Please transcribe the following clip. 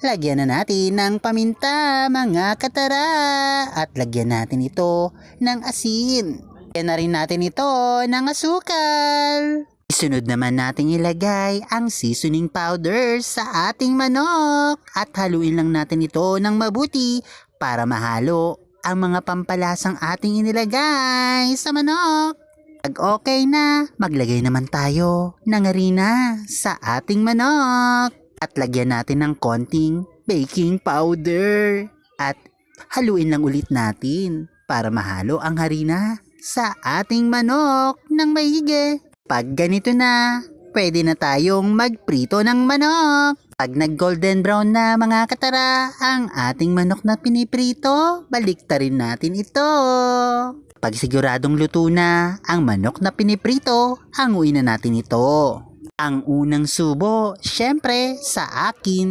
Lagyan na natin ng paminta mga katara at lagyan natin ito ng asin. Lagyan na rin natin ito ng asukal. Isunod naman natin ilagay ang seasoning powder sa ating manok at haluin lang natin ito ng mabuti para mahalo ang mga pampalasang ating inilagay sa manok. Pag okay na, maglagay naman tayo ng harina sa ating manok. At lagyan natin ng konting baking powder. At haluin lang ulit natin para mahalo ang harina sa ating manok ng maigi. Pag ganito na, pwede na tayong magprito ng manok. Pag nag-golden brown na mga katara ang ating manok na piniprito, baliktarin natin ito. Pag siguradong luto na ang manok na piniprito, hanguin na natin ito. Ang unang subo, syempre sa akin.